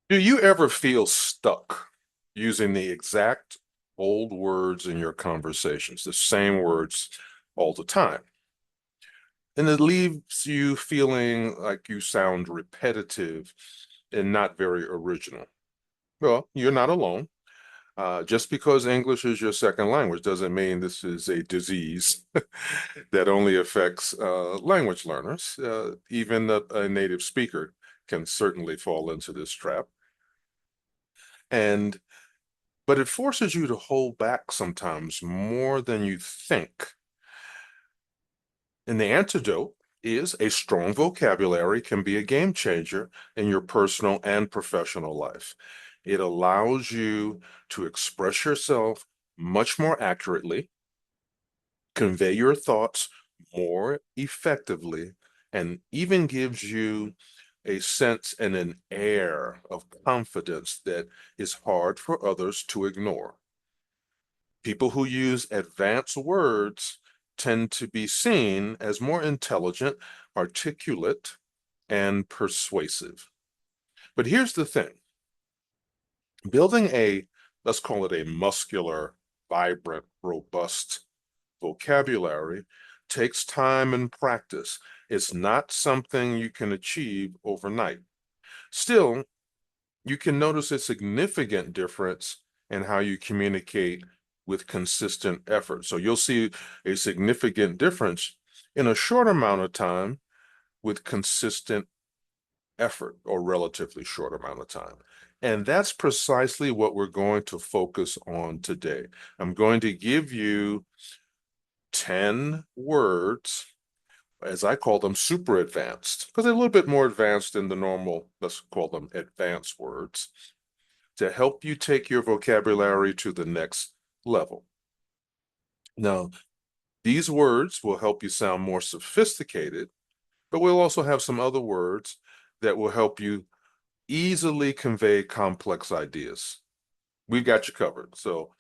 Do you ever feel stuck using the exact old words in your conversations, the same words all the time? And it leaves you feeling like you sound repetitive and not very original. Well, you're not alone. Just because English is your second language doesn't mean this is a disease that only affects language learners. Even a native speaker can certainly fall into this trap. And but it forces you to hold back sometimes more than you think. And the antidote is a strong vocabulary can be a game changer in your personal and professional life. It allows you to express yourself much more accurately, convey your thoughts more effectively, and even gives you a sense and an air of confidence that is hard for others to ignore. People who use advanced words tend to be seen as more intelligent, articulate, and persuasive. But here's the thing, building a, let's call it a muscular, vibrant, robust vocabulary takes time and practice. It's not something you can achieve overnight. Still, you can notice a significant difference in how you communicate with consistent effort. So you'll see a significant difference in a short amount of time with consistent effort or relatively short amount of time. And that's precisely what we're going to focus on today. I'm going to give you 10 words, as I call them, super advanced, because they're a little bit more advanced than the normal, let's call them advanced words, to help you take your vocabulary to the next level. Now, these words will help you sound more sophisticated, but we'll also have some other words that will help you easily convey complex ideas. We've got you covered. So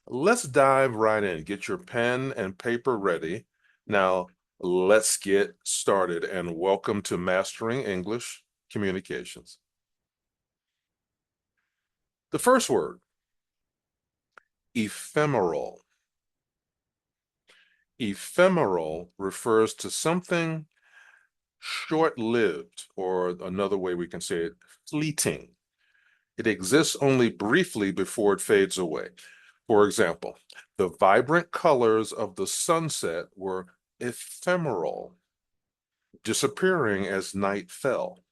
let's dive right in. Get your pen and paper ready. Now, let's get started and welcome to Mastering English Communications. The first word, ephemeral. Ephemeral refers to something short-lived, or another way we can say it, fleeting. It exists only briefly before it fades away. For example, the vibrant colors of the sunset were ephemeral, disappearing as night fell.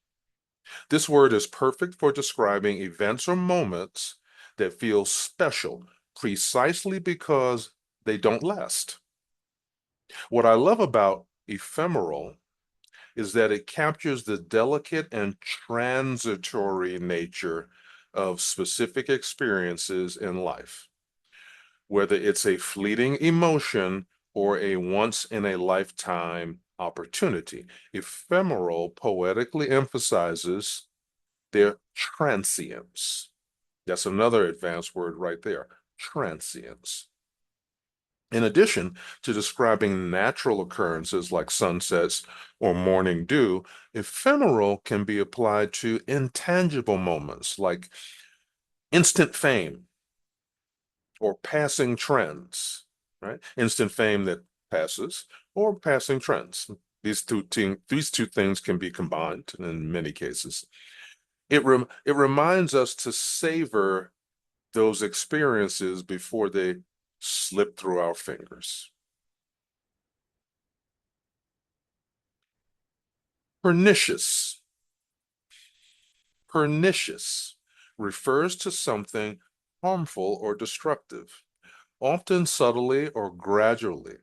This word is perfect for describing events or moments that feel special precisely because they don't last. What I love about ephemeral is that it captures the delicate and transitory nature of specific experiences in life, whether it's a fleeting emotion or a once in a lifetime opportunity. Ephemeral poetically emphasizes their transience. That's another advanced word right there, transience. In addition to describing natural occurrences like sunsets or morning dew, ephemeral can be applied to intangible moments like instant fame or passing trends, right? Instant fame that passes or passing trends. These two things can be combined in many cases. It reminds us to savor those experiences before they slip through our fingers. Pernicious. Pernicious refers to something harmful or destructive, often subtly or gradually.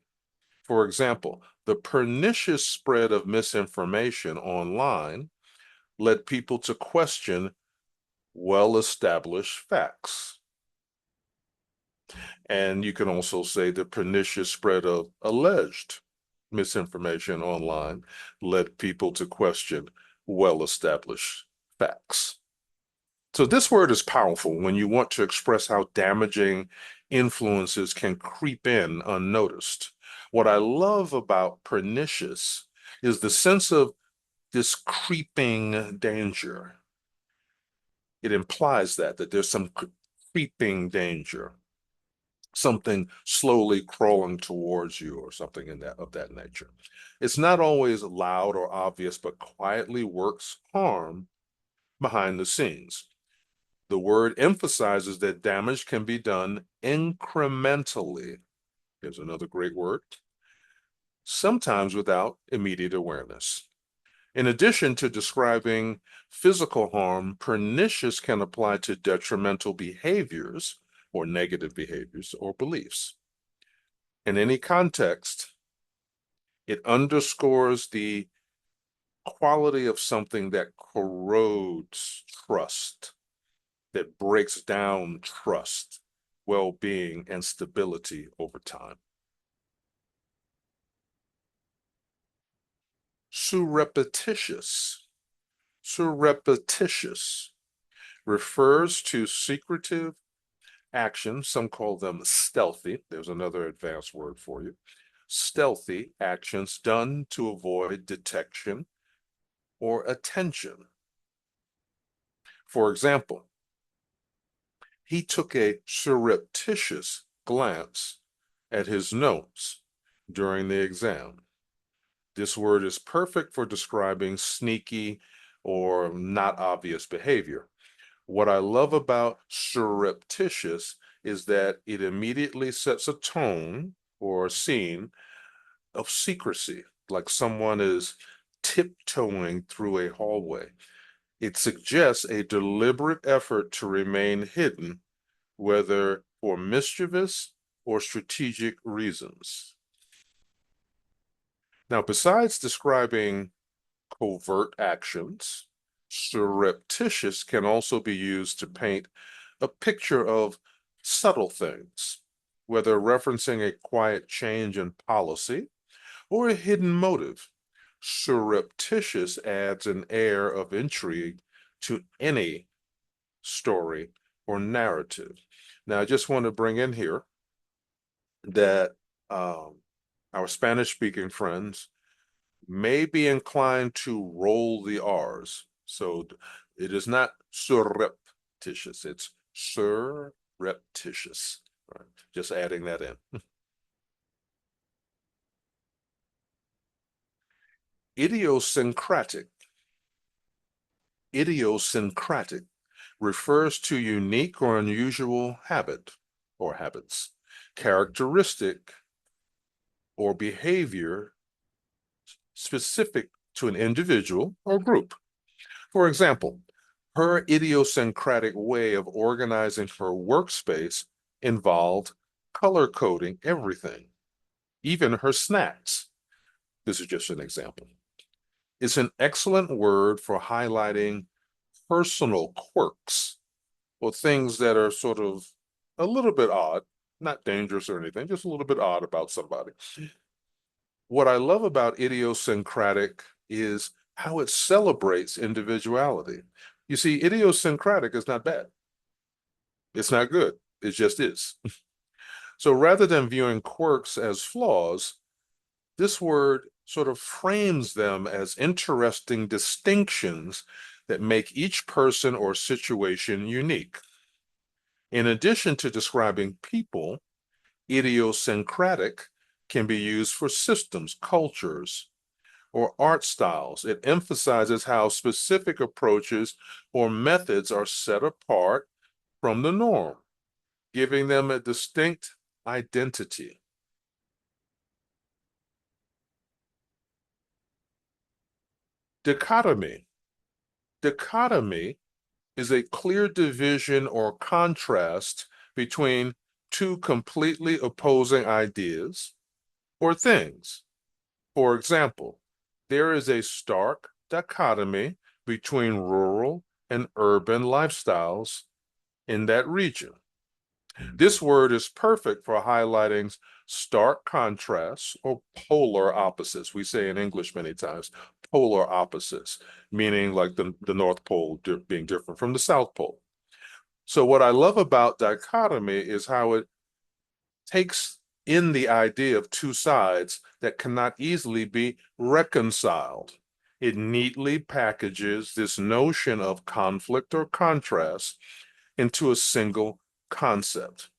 For example, the pernicious spread of misinformation online led people to question well-established facts. And you can also say the pernicious spread of alleged misinformation online led people to question well-established facts. So this word is powerful when you want to express how damaging influences can creep in unnoticed. What I love about pernicious is the sense of this creeping danger. It implies that there's some creeping danger, something slowly crawling towards you or something in that of that nature. It's not always loud or obvious, but quietly works harm behind the scenes. The word emphasizes that damage can be done incrementally. Here's another great word, sometimes without immediate awareness. In addition to describing physical harm, pernicious can apply to detrimental behaviors or negative behaviors or beliefs. In any context, it underscores the quality of something that corrodes trust, that breaks down trust, well-being, and stability over time. Surreptitious. Surreptitious refers to secretive actions. Some call them stealthy. There's another advanced word for you. Stealthy actions done to avoid detection or attention. For example, he took a surreptitious glance at his notes during the exam. This word is perfect for describing sneaky or not obvious behavior. What I love about surreptitious is that it immediately sets a tone or a scene of secrecy, like someone is tiptoeing through a hallway. It suggests a deliberate effort to remain hidden, whether for mischievous or strategic reasons. Now, besides describing covert actions, surreptitious can also be used to paint a picture of subtle things, whether referencing a quiet change in policy or a hidden motive. Surreptitious adds an air of intrigue to any story or narrative. Now, I just want to bring in here that our Spanish-speaking friends may be inclined to roll the R's. So it is not surreptitious, it's surreptitious. Right? Just adding that in. Idiosyncratic. Idiosyncratic refers to unique or unusual habit or habits, characteristic or behavior specific to an individual or group. For example, her idiosyncratic way of organizing her workspace involved color coding everything, even her snacks. This is just an example. It's an excellent word for highlighting personal quirks or things that are sort of a little bit odd, not dangerous or anything, just a little bit odd about somebody. What I love about idiosyncratic is how it celebrates individuality. You see, idiosyncratic is not bad. It's not good. It just is. So rather than viewing quirks as flaws, this word sort of frames them as interesting distinctions that make each person or situation unique. In addition to describing people, idiosyncratic can be used for systems, cultures, or art styles. It emphasizes how specific approaches or methods are set apart from the norm, giving them a distinct identity. Dichotomy. Dichotomy is a clear division or contrast between two completely opposing ideas or things. For example, there is a stark dichotomy between rural and urban lifestyles in that region. This word is perfect for highlighting stark contrasts or polar opposites. We say in English many times, polar opposites, meaning like the North Pole being different from the South Pole. So what I love about dichotomy is how it takes in the idea of two sides that cannot easily be reconciled. It neatly packages this notion of conflict or contrast into a single concept.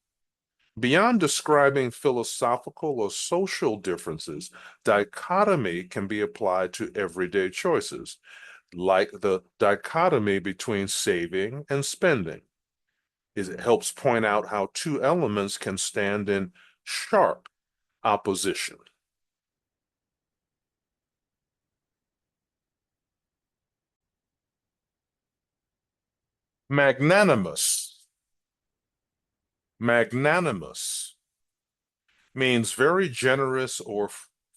Beyond describing philosophical or social differences, dichotomy can be applied to everyday choices, like the dichotomy between saving and spending. It helps point out how two elements can stand in sharp opposition. Magnanimous. Magnanimous means very generous or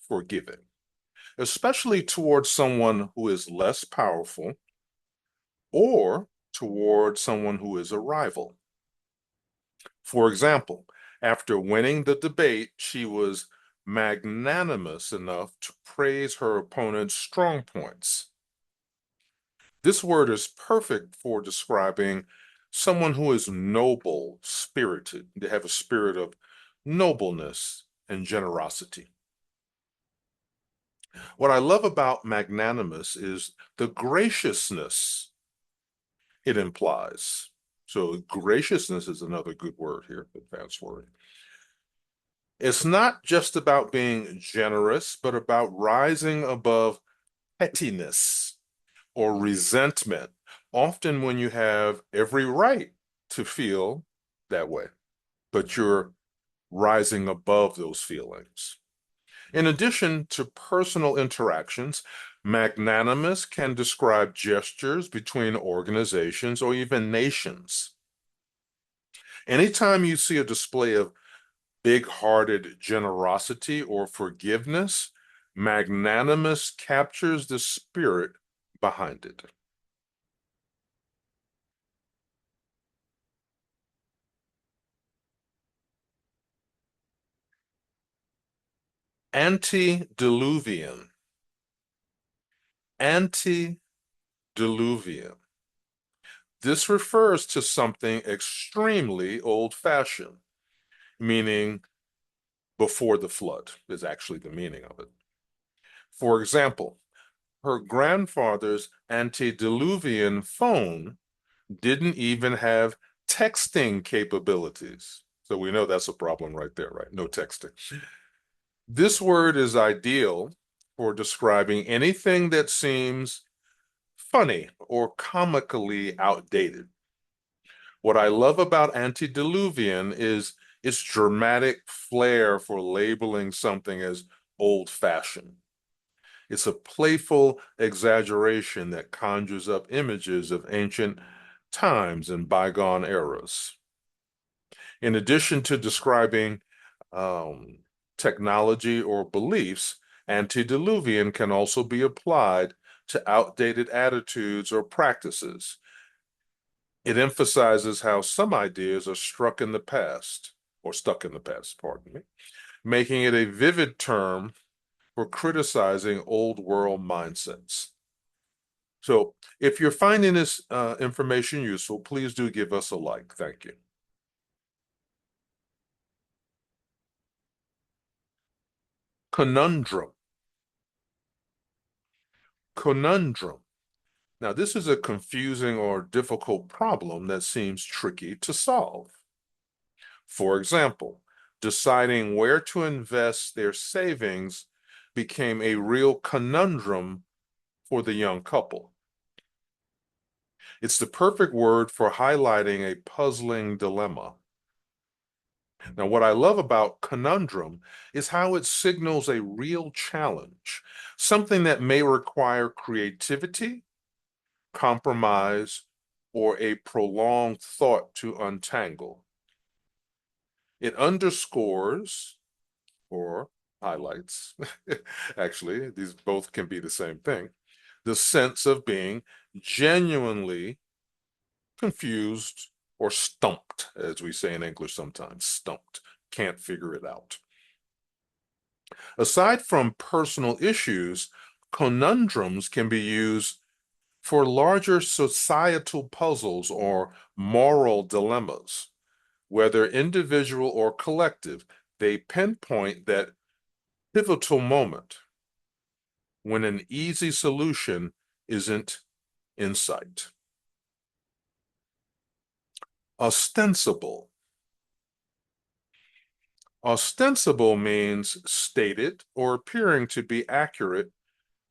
forgiving, especially towards someone who is less powerful or toward someone who is a rival. For example, after winning the debate, she was magnanimous enough to praise her opponent's strong points. This word is perfect for describing someone who is noble spirited. They have a spirit of nobleness and generosity. What I love about magnanimous is the graciousness it implies. So graciousness is another good word here, advanced word. It's not just about being generous, but about rising above pettiness or resentment, often when you have every right to feel that way, but you're rising above those feelings. In addition to personal interactions, magnanimous can describe gestures between organizations or even nations. Anytime you see a display of big-hearted generosity or forgiveness, magnanimous captures the spirit behind it. Antediluvian. Antediluvian. This refers to something extremely old-fashioned, meaning before the flood is actually the meaning of it. For example, her grandfather's antediluvian phone didn't even have texting capabilities. So we know that's a problem right there, right? No texting. This word is ideal for describing anything that seems funny or comically outdated. What I love about antediluvian is its dramatic flair for labeling something as old-fashioned. It's a playful exaggeration that conjures up images of ancient times and bygone eras. In addition to describing um, technology or beliefs, antediluvian can also be applied to outdated attitudes or practices. It emphasizes how some ideas are struck in the past, or stuck in the past, pardon me, making it a vivid term for criticizing old world mindsets. So if you're finding this information useful, please do give us a like. Thank you. Conundrum. Conundrum. Now, this is a confusing or difficult problem that seems tricky to solve. For example, deciding where to invest their savings became a real conundrum for the young couple. It's the perfect word for highlighting a puzzling dilemma. Now, what I love about conundrum is how it signals a real challenge, something that may require creativity, compromise, or a prolonged thought to untangle. It underscores or highlights, actually, these both can be the same thing, the sense of being genuinely confused or stumped, as we say in English sometimes, stumped, can't figure it out. Aside from personal issues, conundrums can be used for larger societal puzzles or moral dilemmas. Whether individual or collective, they pinpoint that pivotal moment. when an easy solution isn't in sight. Ostensible. Ostensible means stated or appearing to be accurate,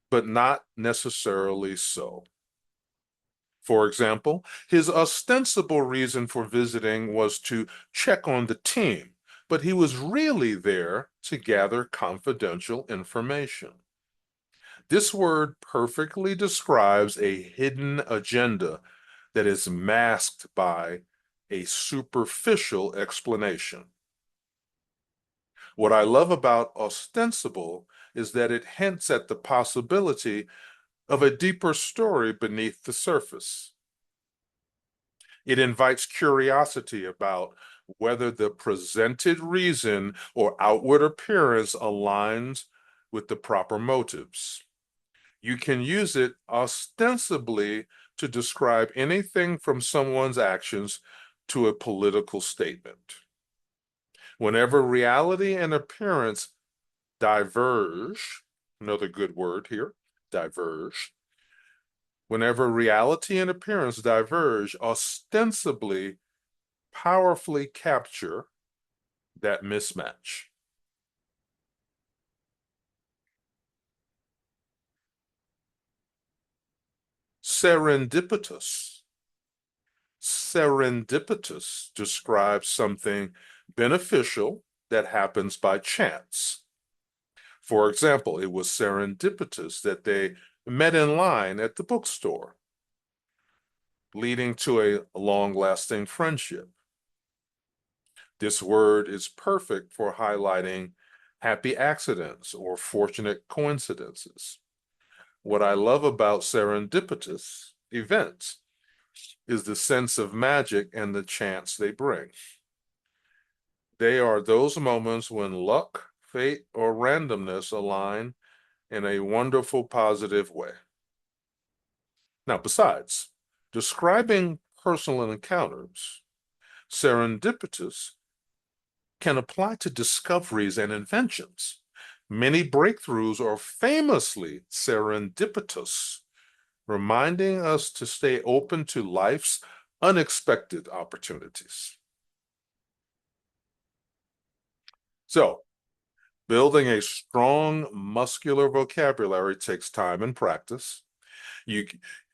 but not necessarily so. For example, his ostensible reason for visiting was to check on the team, but he was really there to gather confidential information. This word perfectly describes a hidden agenda that is masked by a superficial explanation. What I love about ostensible is that it hints at the possibility of a deeper story beneath the surface. It invites curiosity about whether the presented reason or outward appearance aligns with the proper motives. You can use it ostensibly to describe anything from someone's actions to a political statement. Whenever reality and appearance diverge, another good word here, diverge. Whenever reality and appearance diverge, ostensibly, powerfully capture that mismatch. Serendipitous. Serendipitous describes something beneficial that happens by chance. For example, it was serendipitous that they met in line at the bookstore, leading to a long-lasting friendship. This word is perfect for highlighting happy accidents or fortunate coincidences. What I love about serendipitous events is the sense of magic and the chance they bring. They are those moments when luck, fate, or randomness align in a wonderful, positive way. Now, besides describing personal encounters, serendipitous can apply to discoveries and inventions. Many breakthroughs are famously serendipitous, reminding us to stay open to life's unexpected opportunities. So, building a strong muscular vocabulary takes time and practice. You,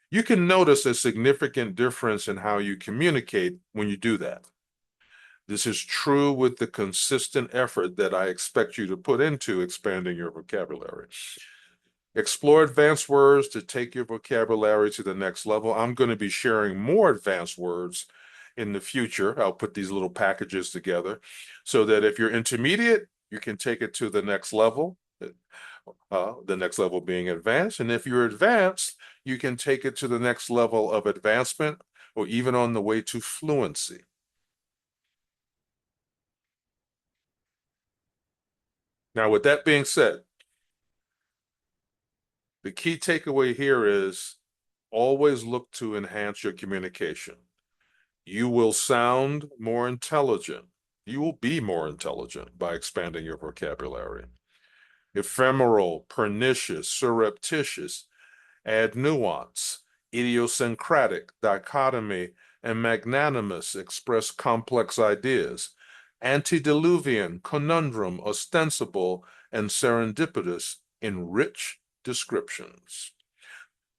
you can notice a significant difference in how you communicate when you do that. This is true with the consistent effort that I expect you to put into expanding your vocabulary. Explore advanced words to take your vocabulary to the next level. I'm going to be sharing more advanced words in the future. I'll put these little packages together so that if you're intermediate, you can take it to the next level being advanced. And if you're advanced, you can take it to the next level of advancement or even on the way to fluency. Now, with that being said, the key takeaway here is always look to enhance your communication. You will sound more intelligent. You will be more intelligent by expanding your vocabulary. Ephemeral, pernicious, surreptitious, add nuance. Idiosyncratic, dichotomy, and magnanimous express complex ideas. Antediluvian, conundrum, ostensible, and serendipitous enrich descriptions.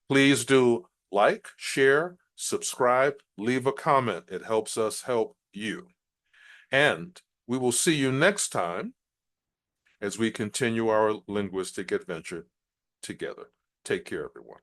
Please do like, share, subscribe, leave a comment. It helps us help you. And we will see you next time as we continue our linguistic adventure together. Take care, everyone.